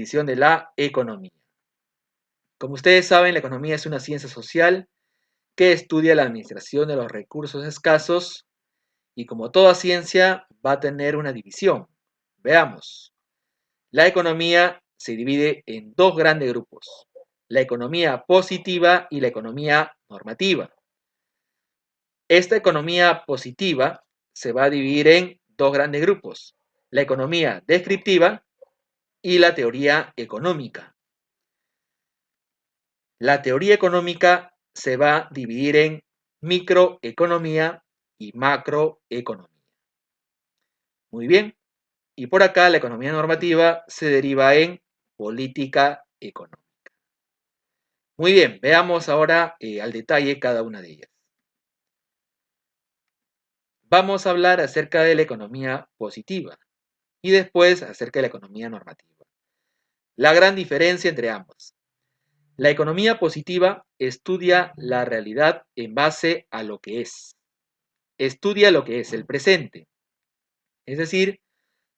definición de la economía. Como ustedes saben, la economía es una ciencia social que estudia la administración de los recursos escasos y como toda ciencia va a tener una división. Veamos. La economía se divide en dos grandes grupos, la economía positiva y la economía normativa. Esta economía positiva se va a dividir en dos grandes grupos, la economía descriptiva y la teoría económica. La teoría económica se va a dividir en microeconomía y macroeconomía. Muy bien. Y por acá la economía normativa se deriva en política económica. Muy bien, veamos ahora al detalle cada una de ellas. Vamos a hablar acerca de la economía positiva y después acerca de la economía normativa. La gran diferencia entre ambas. La economía positiva estudia la realidad en base a lo que es. Estudia lo que es el presente. Es decir,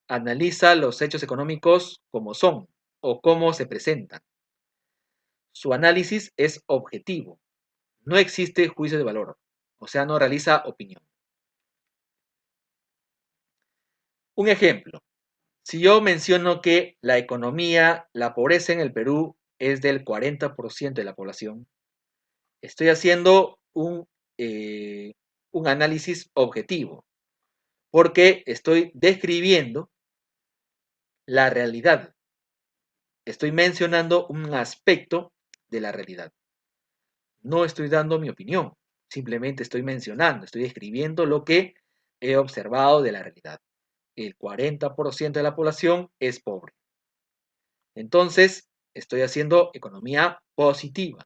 analiza los hechos económicos como son o cómo se presentan. Su análisis es objetivo. No existe juicio de valor, o sea, no realiza opinión. Un ejemplo, si yo menciono que la pobreza en el Perú es del 40% de la población, estoy haciendo un análisis objetivo, porque estoy describiendo la realidad. Estoy mencionando un aspecto de la realidad. No estoy dando mi opinión, simplemente estoy mencionando, estoy describiendo lo que he observado de la realidad. El 40% de la población es pobre. Entonces, estoy haciendo economía positiva.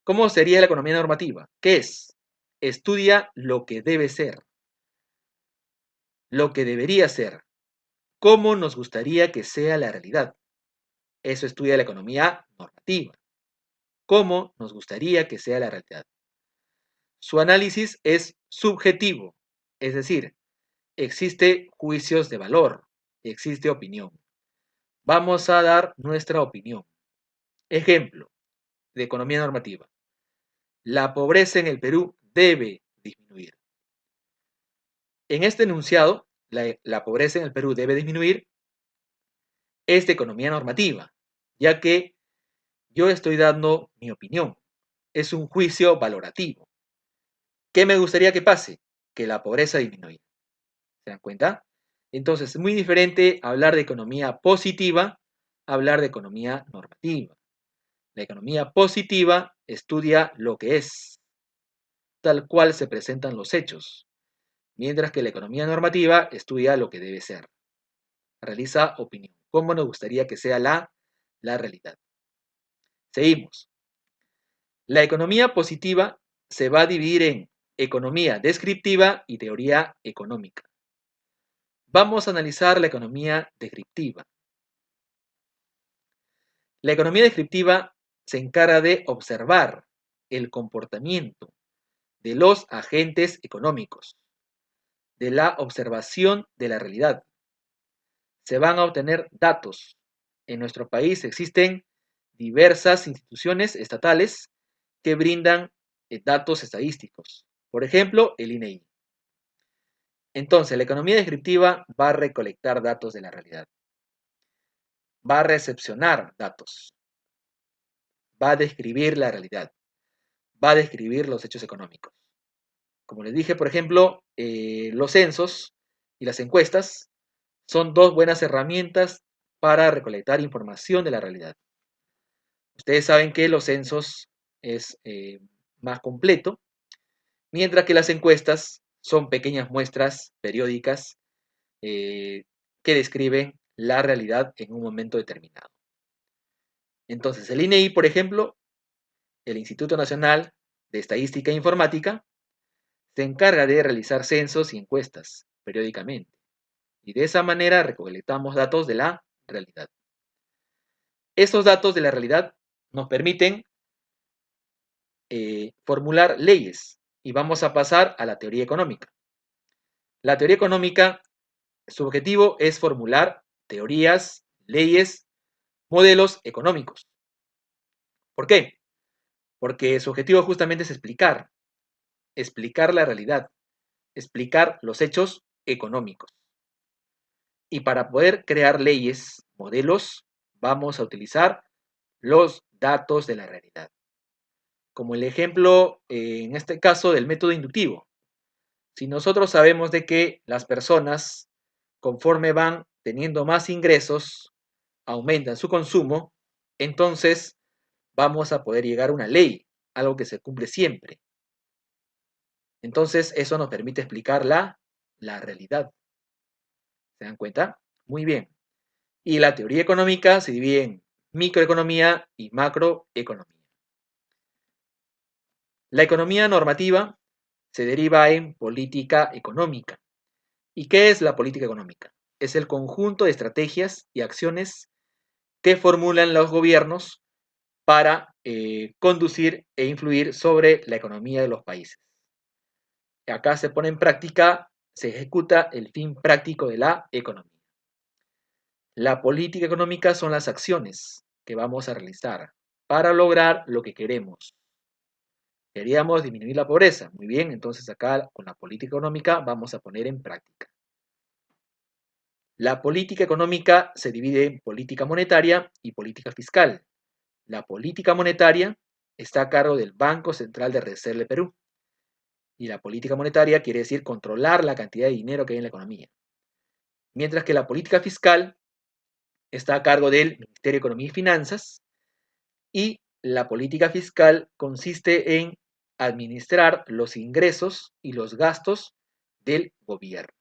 ¿Cómo sería la economía normativa? ¿Qué es? Estudia lo que debe ser, lo que debería ser, cómo nos gustaría que sea la realidad. Eso estudia la economía normativa. ¿Cómo nos gustaría que sea la realidad? Su análisis es subjetivo, es decir, existe juicios de valor, existe opinión. Vamos a dar nuestra opinión. Ejemplo de economía normativa. La pobreza en el Perú debe disminuir. En este enunciado, la pobreza en el Perú debe disminuir, es de economía normativa, ya que yo estoy dando mi opinión. Es un juicio valorativo. ¿Qué me gustaría que pase? Que la pobreza disminuya. ¿Se dan cuenta? Entonces, es muy diferente hablar de economía positiva a hablar de economía normativa. La economía positiva estudia lo que es, tal cual se presentan los hechos, mientras que la economía normativa estudia lo que debe ser. Realiza opinión. ¿Cómo nos gustaría que sea la realidad? Seguimos. La economía positiva se va a dividir en economía descriptiva y teoría económica. Vamos a analizar la economía descriptiva. La economía descriptiva se encarga de observar el comportamiento de los agentes económicos, de la observación de la realidad. Se van a obtener datos. En nuestro país existen diversas instituciones estatales que brindan datos estadísticos. Por ejemplo, el INEGI. Entonces, la economía descriptiva va a recolectar datos de la realidad. Va a recepcionar datos. Va a describir la realidad. Va a describir los hechos económicos. Como les dije, por ejemplo, los censos y las encuestas son dos buenas herramientas para recolectar información de la realidad. Ustedes saben que los censos es más completo, mientras que las encuestas son pequeñas muestras periódicas que describen la realidad en un momento determinado. Entonces, el INEI, por ejemplo, el Instituto Nacional de Estadística e Informática, se encarga de realizar censos y encuestas periódicamente. Y de esa manera recolectamos datos de la realidad. Estos datos de la realidad nos permiten formular leyes y vamos a pasar a la teoría económica. La teoría económica, su objetivo es formular teorías, leyes Modelos económicos. ¿Por qué? Porque su objetivo justamente es explicar la realidad, explicar los hechos económicos. Y para poder crear leyes, modelos, vamos a utilizar los datos de la realidad. Como el ejemplo, en este caso, del método inductivo. Si nosotros sabemos de que las personas, conforme van teniendo más ingresos, aumentan su consumo, entonces vamos a poder llegar a una ley, algo que se cumple siempre. Entonces, eso nos permite explicar la realidad. ¿Se dan cuenta? Muy bien. Y la teoría económica se divide en microeconomía y macroeconomía. La economía normativa se deriva en política económica. ¿Y qué es la política económica? Es el conjunto de estrategias y acciones que formulan los gobiernos para conducir e influir sobre la economía de los países. Acá se pone en práctica, se ejecuta el fin práctico de la economía. La política económica son las acciones que vamos a realizar para lograr lo que queremos. Queríamos disminuir la pobreza. Muy bien, entonces acá con la política económica vamos a poner en práctica. La política económica se divide en política monetaria y política fiscal. La política monetaria está a cargo del Banco Central de Reserva de Perú. Y la política monetaria quiere decir controlar la cantidad de dinero que hay en la economía. Mientras que la política fiscal está a cargo del Ministerio de Economía y Finanzas y la política fiscal consiste en administrar los ingresos y los gastos del gobierno.